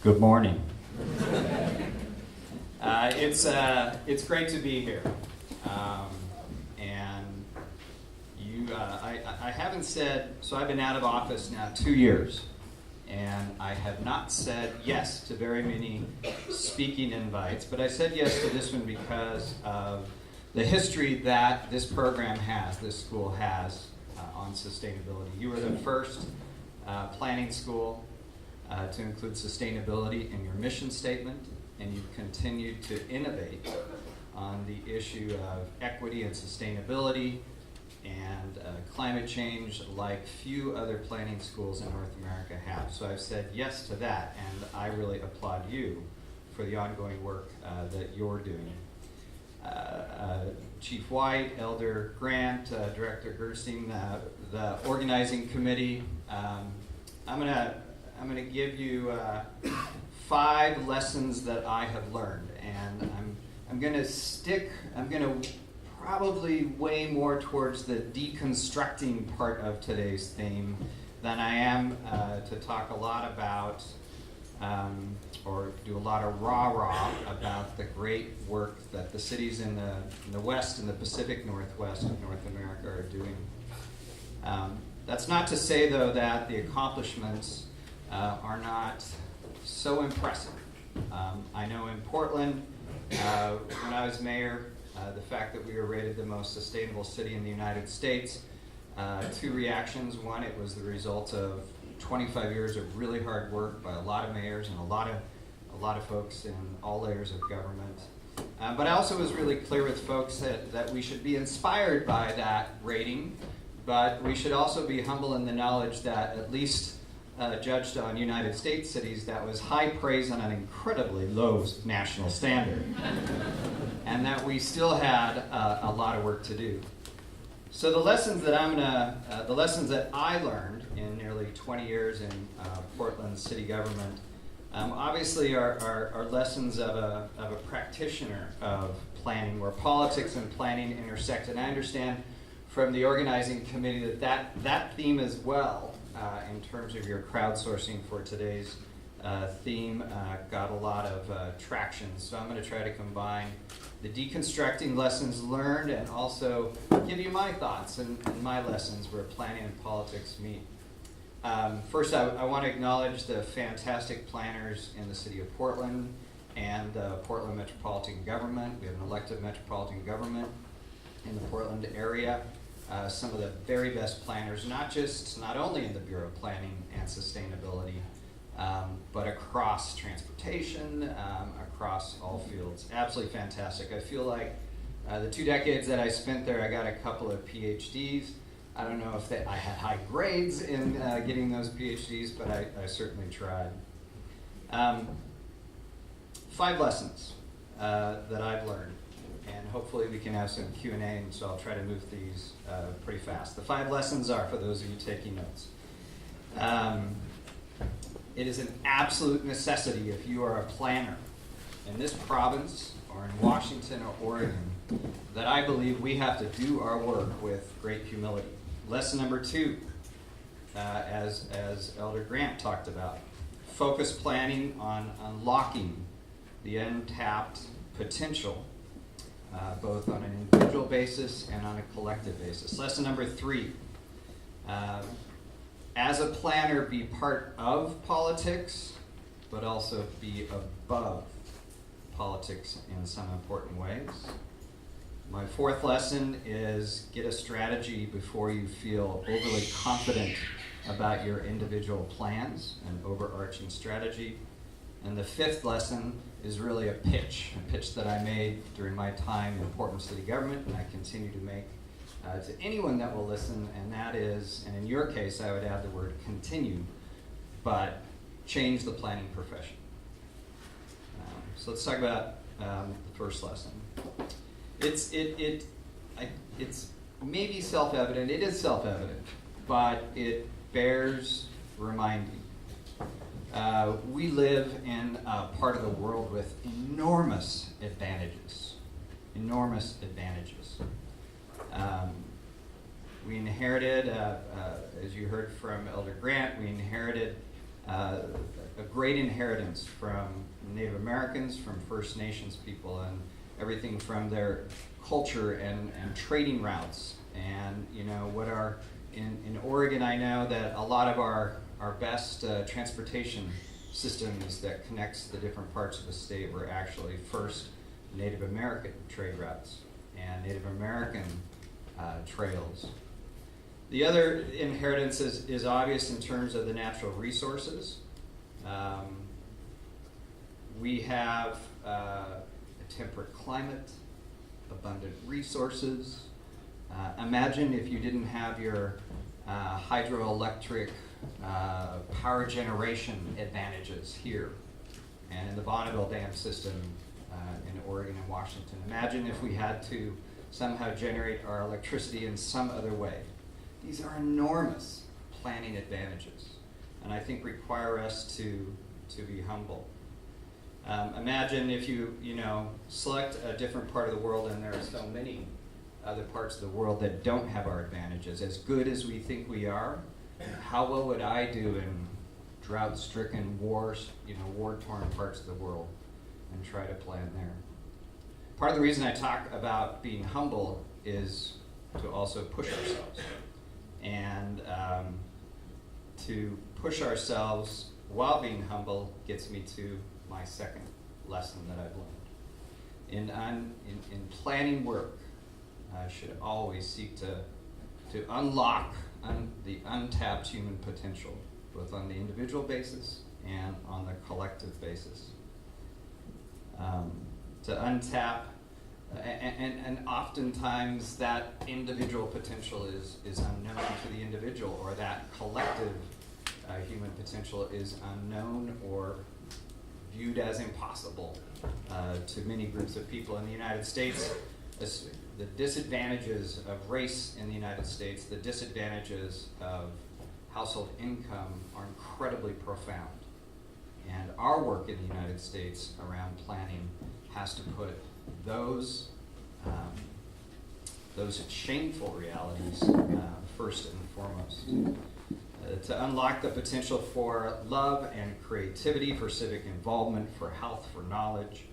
Good morning. It's great to be here, and I haven't said, so I've been out of office now 2 years, and I have not said yes to very many speaking invites, but I said yes to this one because of the history that this program has, this school has on sustainability. You were the first planning school to include sustainability in your mission statement, and you've continued to innovate on the issue of equity and sustainability and climate change like few other planning schools in North America have. So I've said yes to that, and I really applaud you for the ongoing work that you're doing. Chief White, Elder Grant, Director Gersting, the organizing committee. I'm gonna give you 5 lessons that I have learned, and I'm gonna probably way more towards the deconstructing part of today's theme than I am to talk a lot about or do a lot of rah-rah about the great work that the cities in the West and the Pacific Northwest of North America are doing. That's not to say, though, that the accomplishments are not so impressive. I know in Portland, when I was mayor, the fact that we were rated the most sustainable city in the United States, 2 reactions. One, it was the result of 25 years of really hard work by a lot of mayors and a lot of folks in all layers of government. But I also was really clear with folks that we should be inspired by that rating, but we should also be humble in the knowledge that at least judged on United States cities, that was high praise on an incredibly low national standard, and that we still had a lot of work to do. So the lessons that I learned in nearly 20 years in Portland city government, obviously are lessons of a practitioner of planning, where politics and planning intersect. And I understand from the organizing committee that theme as well, in terms of your crowdsourcing for today's theme, got a lot of traction. So I'm going to try to combine the deconstructing lessons learned and also give you my thoughts and my lessons where planning and politics meet. First, I want to acknowledge the fantastic planners in the city of Portland and the Portland Metropolitan Government. We have an elected metropolitan government in the Portland area. Some of the very best planners, not only in the Bureau of Planning and Sustainability, but across transportation, across all fields. Absolutely fantastic. I feel like the 2 decades that I spent there, I got a couple of PhDs. I don't know if I had high grades in getting those PhDs, but I certainly tried. 5 lessons that I've learned, and hopefully we can have some Q&A, and so I'll try to move these pretty fast. The 5 lessons are, for those of you taking notes, it is an absolute necessity if you are a planner in this province or in Washington or Oregon that I believe we have to do our work with great humility. Lesson number 2, as Elder Grant talked about, focus planning on unlocking the untapped potential, both on an individual basis and on a collective basis. Lesson number 3, as a planner, be part of politics, but also be above politics in some important ways. My 4th lesson is get a strategy before you feel overly confident about your individual plans, an overarching strategy. And the 5th lesson is really a pitch that I made during my time in Portland City Government, and I continue to make to anyone that will listen, and that is, and in your case I would add the word continue, but change the planning profession. So let's talk about the first lesson. It's maybe self-evident, it is self-evident, but it bears reminding. We live in a part of the world with enormous advantages. We inherited, as you heard from Elder Grant, we inherited a great inheritance from Native Americans, from First Nations people, and everything from their culture and trading routes. And in Oregon, I know that a lot of our best transportation systems that connects the different parts of the state were actually first Native American trade routes and Native American trails. The other inheritance is obvious in terms of the natural resources. We have a temperate climate, abundant resources. Imagine if you didn't have your hydroelectric power generation advantages here and in the Bonneville Dam system in Oregon and Washington. Imagine if we had to somehow generate our electricity in some other way. These are enormous planning advantages, and I think require us to be humble. Imagine if you select a different part of the world, and there are so many other parts of the world that don't have our advantages. As good as we think we are, how well would I do in drought-stricken, war-torn parts of the world, and try to plan there? Part of the reason I talk about being humble is to also push ourselves. And to push ourselves while being humble gets me to my second lesson that I've learned. In planning work, I should always seek to unlock the untapped human potential, both on the individual basis and on the collective basis. To untap, and oftentimes that individual potential is unknown to the individual, or that collective human potential is unknown or viewed as impossible to many groups of people in the United States. The disadvantages of race in the United States, the disadvantages of household income are incredibly profound. And our work in the United States around planning has to put those shameful realities first and foremost. To unlock the potential for love and creativity, for civic involvement, for health, for knowledge,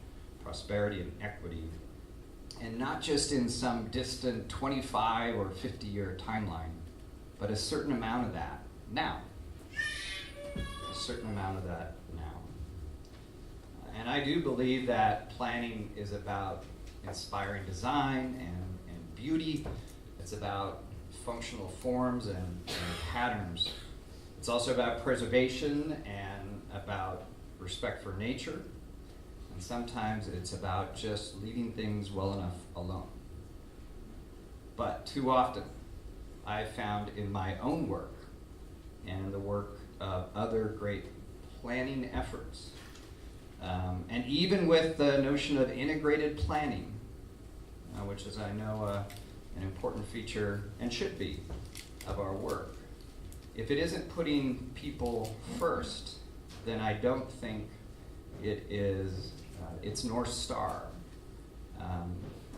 prosperity, and equity. And not just in some distant 25 or 50-year timeline, but a certain amount of that now. A certain amount of that now. And I do believe that planning is about inspiring design and beauty. It's about functional forms and patterns. It's also about preservation and about respect for nature. And sometimes it's about just leaving things well enough alone. But too often, I've found in my own work and in the work of other great planning efforts, and even with the notion of integrated planning, which is, I know, an important feature and should be of our work. If it isn't putting people first, then I don't think it is its North Star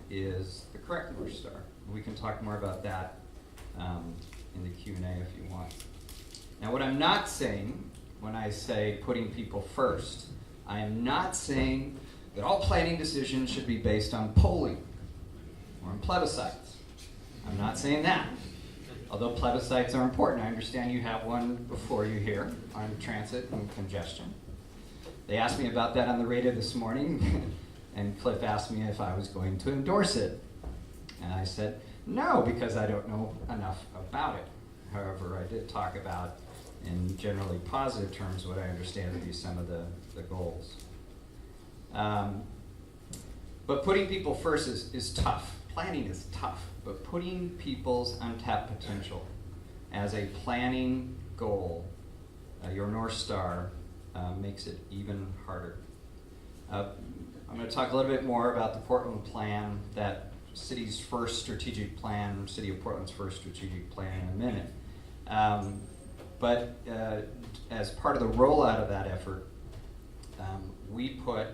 is the correct North Star. We can talk more about that in the Q&A if you want. Now, what I'm not saying when I say putting people first, I am not saying that all planning decisions should be based on polling or on plebiscites. I'm not saying that. Although plebiscites are important, I understand you have one before you here on transit and congestion. They asked me about that on the radio this morning, and Cliff asked me if I was going to endorse it. And I said, no, because I don't know enough about it. However, I did talk about, in generally positive terms, what I understand to be some of the goals. But putting people first is tough. Planning is tough, but putting people's untapped potential as a planning goal, your North Star, makes it even harder. I'm going to talk a little bit more about the Portland Plan, that city's first strategic plan, City of Portland's first strategic plan, in a minute. But as part of the rollout of that effort, we put,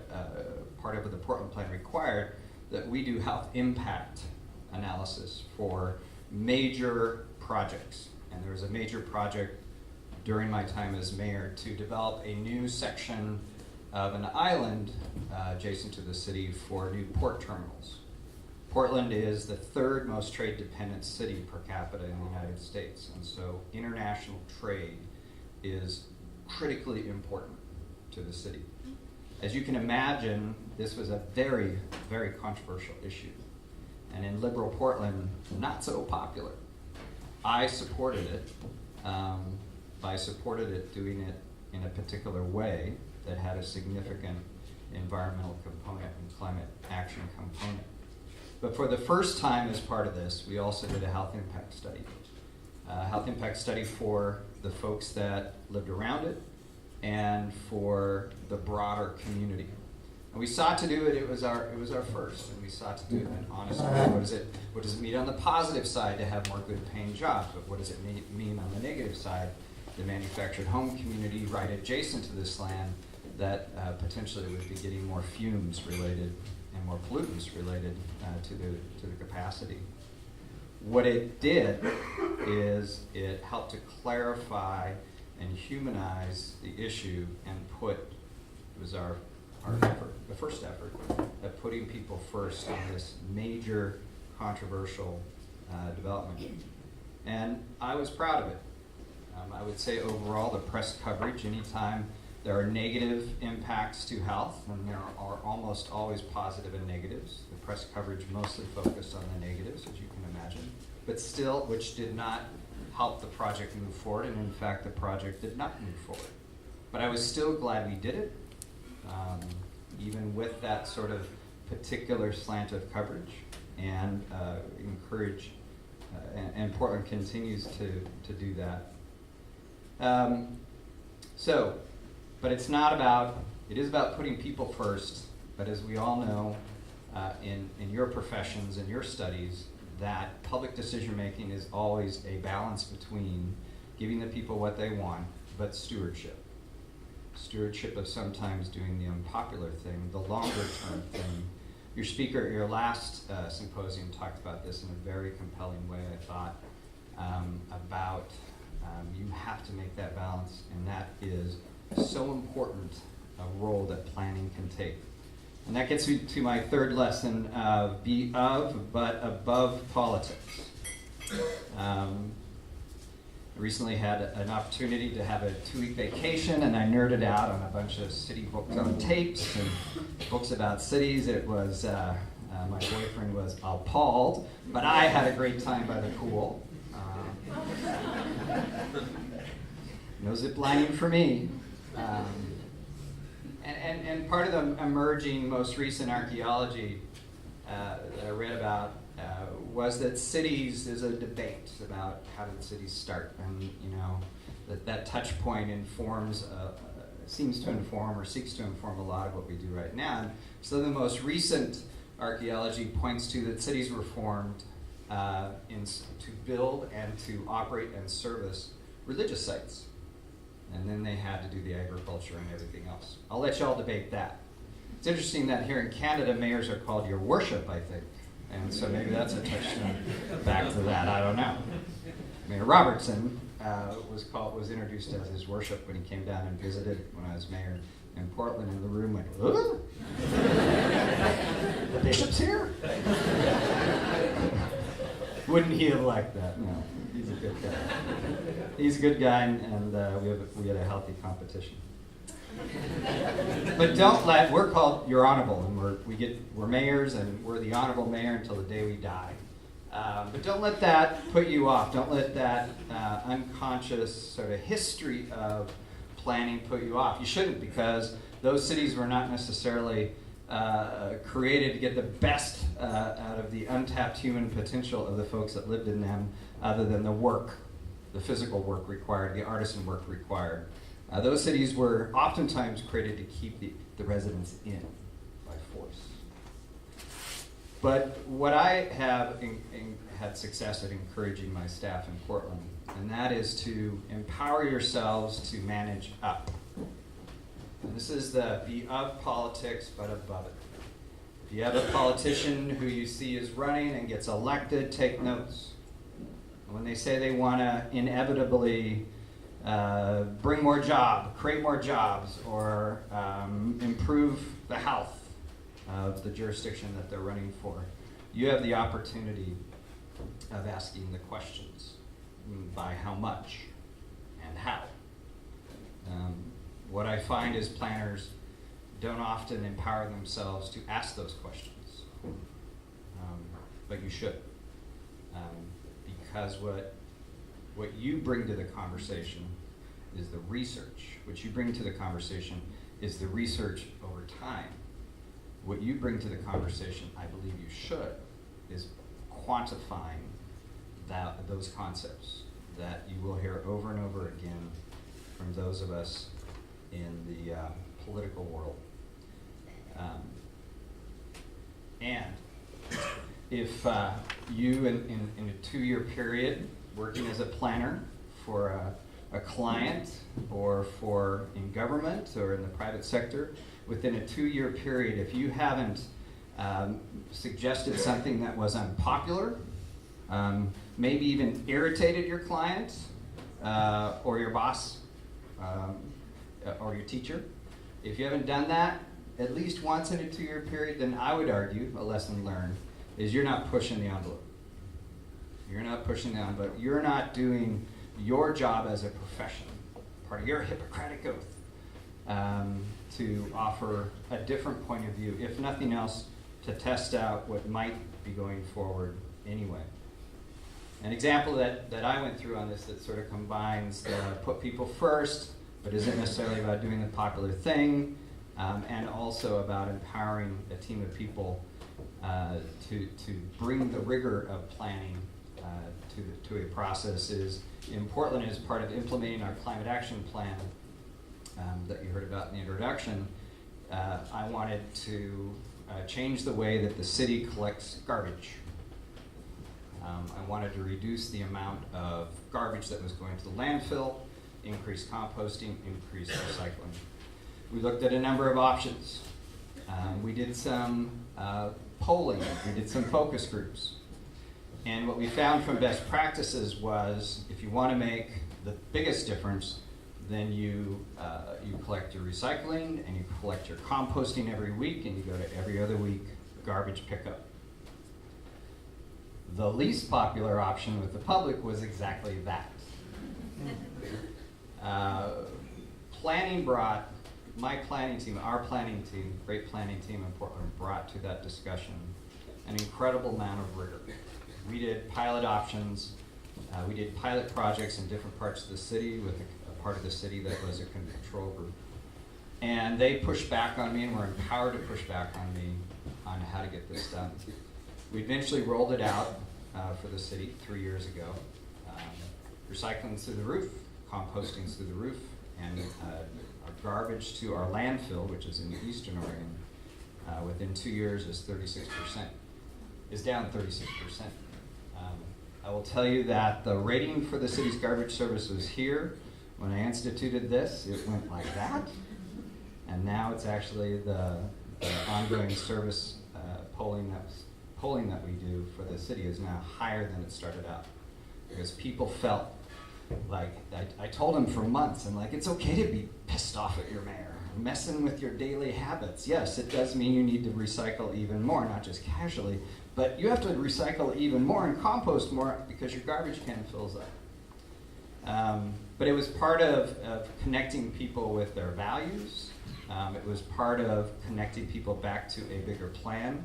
part of what the Portland Plan required, that we do health impact analysis for major projects. And there was a major project during my time as mayor to develop a new section of an island adjacent to the city for new port terminals. Portland is the third most trade-dependent city per capita in the United States, and so international trade is critically important to the city. As you can imagine, this was a very, very controversial issue, and in liberal Portland, not so popular. I supported it. I supported it doing it in a particular way that had a significant environmental component and climate action component. But for the first time as part of this, we also did a health impact study. Health impact study for the folks that lived around it and for the broader community. And we sought to do it, it was our first, and we sought to do it in an honest way. What does it mean on the positive side to have more good paying jobs, but what does it mean on the negative side, the manufactured home community right adjacent to this land that potentially would be getting more fumes related and more pollutants related to the capacity. What it did is it helped to clarify and humanize the issue and it was our effort, the first effort of putting people first on this major controversial development. And I was proud of it. I would say overall the press coverage, anytime there are negative impacts to health, and there are almost always positive and negatives. The press coverage mostly focused on the negatives, as you can imagine, but still, which did not help the project move forward, and in fact, the project did not move forward. But I was still glad we did it, even with that sort of particular slant of coverage, and encourage, and Portland continues to do that. But it's not about, it is about putting people first, but as we all know, in your professions and your studies, that public decision making is always a balance between giving the people what they want, but stewardship. Stewardship of sometimes doing the unpopular thing, the longer term thing. Your speaker at your last symposium talked about this in a very compelling way, I thought, about you have to make that balance, and that is so important a role that planning can take. And that gets me to my third lesson of be of but above politics. I recently had an opportunity to have a 2-week vacation, and I nerded out on a bunch of city books on tapes and books about cities. It was, my boyfriend was appalled, but I had a great time by the pool. No zip lining for me. And part of the emerging, most recent archaeology that I read about was that cities, there's a debate about how did cities start, and you know that touch point informs, seems to inform or seeks to inform a lot of what we do right now. And so the most recent archaeology points to that cities were formed to build and to operate and service religious sites. And then they had to do the agriculture and everything else. I'll let y'all debate that. It's interesting that here in Canada, mayors are called your worship, I think. And so maybe that's a touchstone back to that, I don't know. Mayor Robertson was introduced as his worship when he came down and visited when I was mayor in Portland, and the room went, "Ooh? The bishop's here?" Wouldn't he have liked that? No, he's a good guy. He's a good guy, and we had a healthy competition. But we're called Your Honorable, and we're mayors, and we're the honorable mayor until the day we die. But don't let that put you off. Don't let that unconscious sort of history of planning put you off. You shouldn't, because those cities were not necessarily created to get the best out of the untapped human potential of the folks that lived in them, other than the work, the physical work required, the artisan work required. Those cities were oftentimes created to keep the residents in by force. But what I have had success at encouraging my staff in Portland, and that is to empower yourselves to manage up. And this is the be of politics, but above it. If you have a politician who you see is running and gets elected, take notes. And when they say they want to inevitably bring more create more jobs, or improve the health of the jurisdiction that they're running for. You have the opportunity of asking the questions by how much and how. What I find is planners don't often empower themselves to ask those questions, but you should, because what you bring to the conversation is the research. What you bring to the conversation is the research over time. What you bring to the conversation, I believe you should, is quantifying those concepts that you will hear over and over again from those of us in the political world. And if you, in a 2-year period, working as a planner for a client, or in government or in the private sector, within a 2-year period, if you haven't suggested something that was unpopular, maybe even irritated your client, or your boss, or your teacher, if you haven't done that at least once in a 2-year period, then I would argue a lesson learned is you're not pushing the envelope. You're not pushing the envelope. You're not doing your job as a profession, part of your Hippocratic oath, to offer a different point of view, if nothing else, to test out what might be going forward anyway. An example that I went through on this that sort of combines the put people first, but isn't necessarily about doing the popular thing, and also about empowering a team of people to bring the rigor of planning to a process is in Portland as part of implementing our climate action plan that you heard about in the introduction. I wanted to change the way that the city collects garbage. I wanted to reduce the amount of garbage that was going to the landfill, increase composting, increase recycling. We looked at a number of options. We did some polling, we did some focus groups. And what we found from best practices was if you want to make the biggest difference, then you collect your recycling and you collect your composting every week, and you go to every other week garbage pickup. The least popular option with the public was exactly that. Planning brought, my planning team, our planning team, great planning team in Portland, brought to that discussion an incredible amount of rigor. We did pilot options, we did pilot projects in different parts of the city with a part of the city that was a control group. And they pushed back on me and were empowered to push back on me on how to get this done. We eventually rolled it out for the city 3 years ago. Recycling's through the roof, composting's through the roof, and our garbage to our landfill, which is in Eastern Oregon, within 2 years is 36%, is down 36%. I will tell you that the rating for the city's garbage service was here. When I instituted this, it went like that. And now it's actually the ongoing service polling that we do for the city is now higher than it started out. Because people felt like, I told them for months, I'm like, it's okay to be pissed off at your mayor, messing with your daily habits. Yes, it does mean you need to recycle even more, not just casually, but you have to recycle even more and compost more because your garbage can fills up. But it was part of connecting people with their values. It was part of connecting people back to a bigger plan,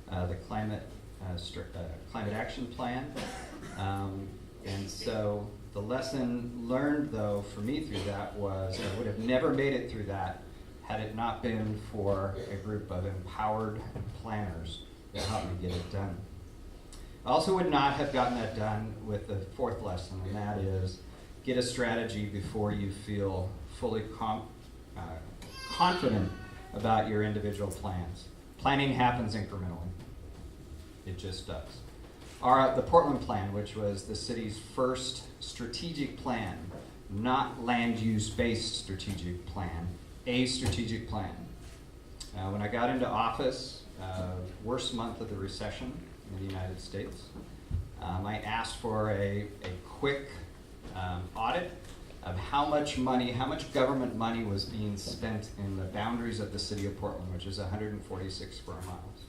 the climate action plan. And so the lesson learned, though, for me through that was I would have never made it through that had it not been for a group of empowered planners that helped me get it done. I also would not have gotten that done with the fourth lesson, and that is get a strategy before you feel fully confident about your individual plans. Planning happens incrementally. It just does. The Portland plan, which was the city's first strategic plan, not land use based strategic plan, a strategic plan. When I got into office, worst month of the recession in the United States, I asked for a quick audit of how much government money was being spent in the boundaries of the city of Portland, which is 146 square miles.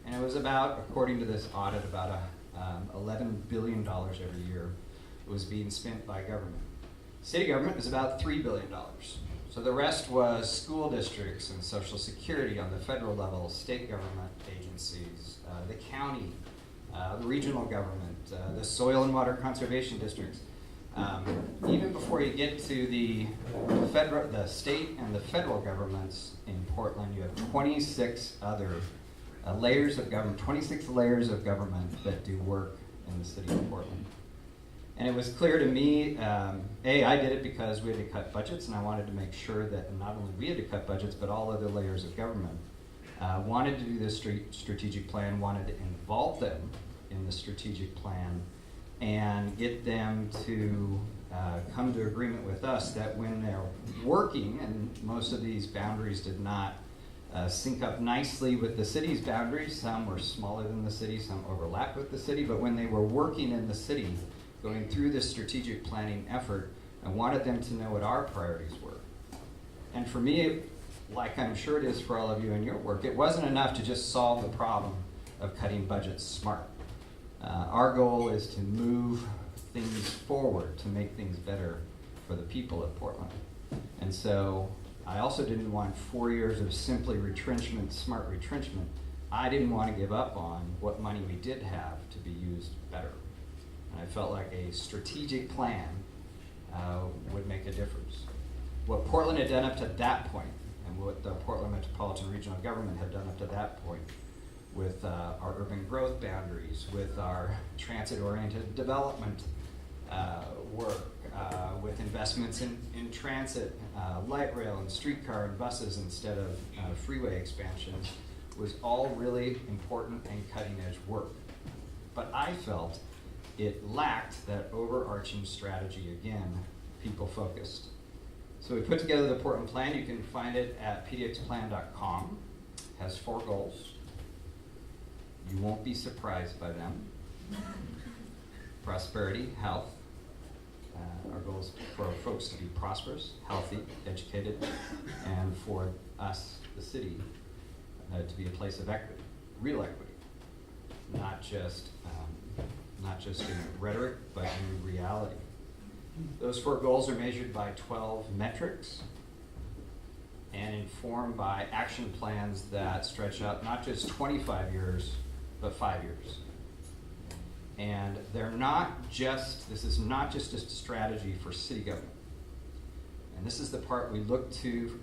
And it was about, according to this audit, about $11 billion every year was being spent by government. City government was about $3 billion. So the rest was school districts and Social Security on the federal level, state government agencies, the county, the regional government, the soil and water conservation districts. Even before you get to the state and the federal governments in Portland, you have 26 other layers of government, 26 layers of government that do work in the city of Portland. And it was clear to me, I did it because we had to cut budgets, and I wanted to make sure that not only we had to cut budgets, but all other layers of government wanted to do this strategic plan, wanted to involve them in the strategic plan, and get them to come to agreement with us that when they're working, and most of these boundaries did not sync up nicely with the city's boundaries, some were smaller than the city, some overlapped with the city, but when they were working in the city, going through this strategic planning effort, I wanted them to know what our priorities were. And for me, like I'm sure it is for all of you in your work, it wasn't enough to just solve the problem of cutting budgets smart. Our goal is to move things forward, to make things better for the people of Portland. And so I also didn't want 4 years of simply retrenchment, smart retrenchment. I didn't want to give up on what money we did have to be used better. And I felt like a strategic plan would make a difference. What Portland had done up to that point, and what the Portland Metropolitan Regional Government had done up to that point, with our urban growth boundaries, with our transit-oriented development work, with investments in transit, light rail and streetcar and buses instead of freeway expansions, was all really important and cutting-edge work. But I felt it lacked that overarching strategy again, people-focused. So we put together the Portland Plan. You can find it at pdxplan.com. It has 4 goals. You won't be surprised by them. Prosperity, health. Our goal is for our folks to be prosperous, healthy, educated, and for us, the city, to be a place of equity, real equity, not just in rhetoric, but in reality. Those 4 goals are measured by 12 metrics and informed by action plans that stretch out not just 25 years, but 5 years. And this is not just a strategy for city government. And this is the part we look to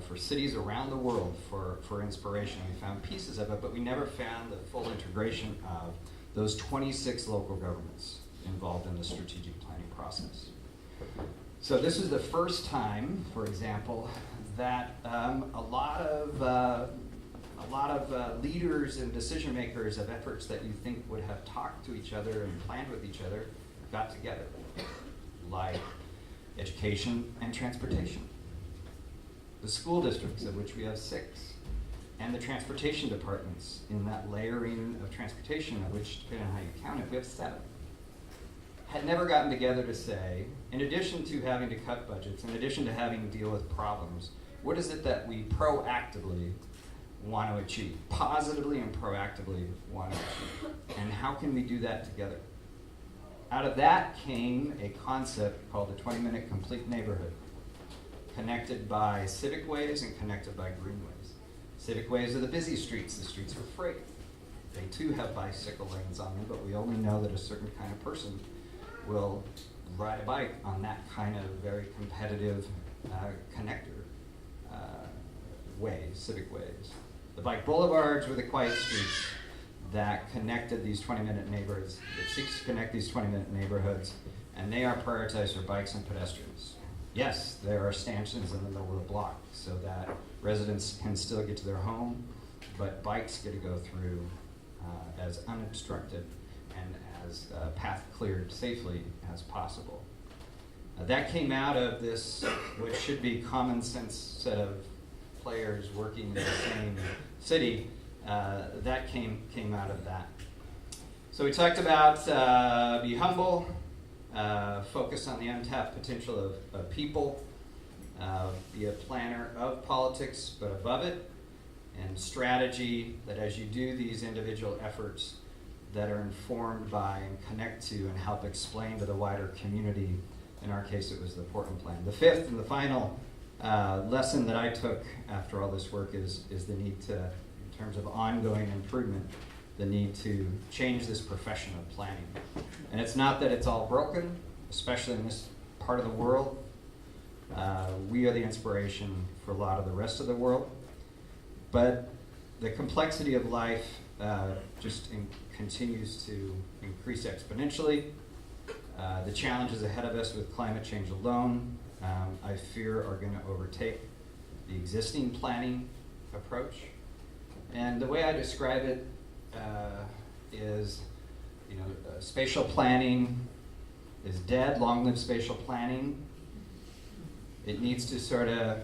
for cities around the world for inspiration. We found pieces of it, but we never found the full integration of those 26 local governments involved in the strategic planning process. So this is the first time, for example, that a lot of leaders and decision makers of efforts that you think would have talked to each other and planned with each other got together, like education and transportation, the school districts, of which we have 6, and the transportation departments in that layering of transportation, of which, depending on how you count it, we have 7. Had never gotten together to say, in addition to having to cut budgets, in addition to having to deal with problems, what is it that we proactively want to achieve, positively and proactively want to achieve, and how can we do that together? Out of that came a concept called the 20-minute complete neighborhood, connected by civic ways and connected by greenways. Civic ways are the busy streets. The streets are free. They too have bicycle lanes on them, but we only know that a certain kind of person will ride a bike on that kind of very competitive connector ways, civic ways. The bike boulevards were the quiet streets that connected these 20-minute neighborhoods, that seeks to connect these 20-minute neighborhoods, and they are prioritized for bikes and pedestrians. Yes, there are stanchions in the middle of the block so that residents can still get to their home, but bikes get to go through as unobstructed and as path cleared safely as possible. That came out of this, what should be common sense set of players working in the same city. That came out of that. So we talked about be humble, focus on the untapped potential of people, be a planner of politics, but above it, and strategy that as you do these individual efforts that are informed by and connect to and help explain to the wider community. In our case, it was the Portland Plan. The fifth and the final lesson that I took after all this work is the need to, in terms of ongoing improvement, the need to change this profession of planning. And it's not that it's all broken, especially in this part of the world. We are the inspiration for a lot of the rest of the world. But the complexity of life just continues to increase exponentially. The challenges ahead of us with climate change alone, I fear, are going to overtake the existing planning approach. And the way I describe it is, spatial planning is dead. Long live spatial planning. It needs to sort of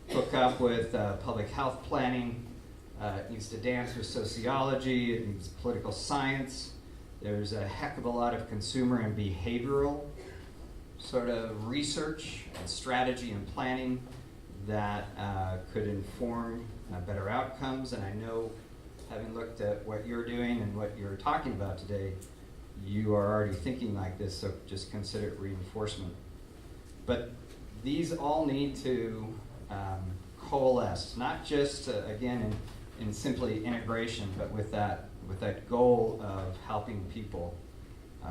hook up with public health planning. It needs to dance with sociology. It needs political science. There's a heck of a lot of consumer and behavioral sort of research and strategy and planning that could inform better outcomes. And I know, having looked at what you're doing and what you're talking about today, you are already thinking like this, so just consider it reinforcement. But these all need to coalesce, not just, again, in simply integration, but with that goal of helping people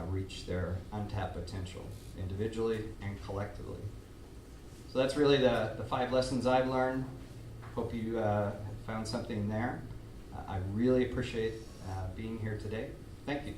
reach their untapped potential, individually and collectively. So that's really the 5 lessons I've learned. Hope you found something there. I really appreciate being here today. Thank you.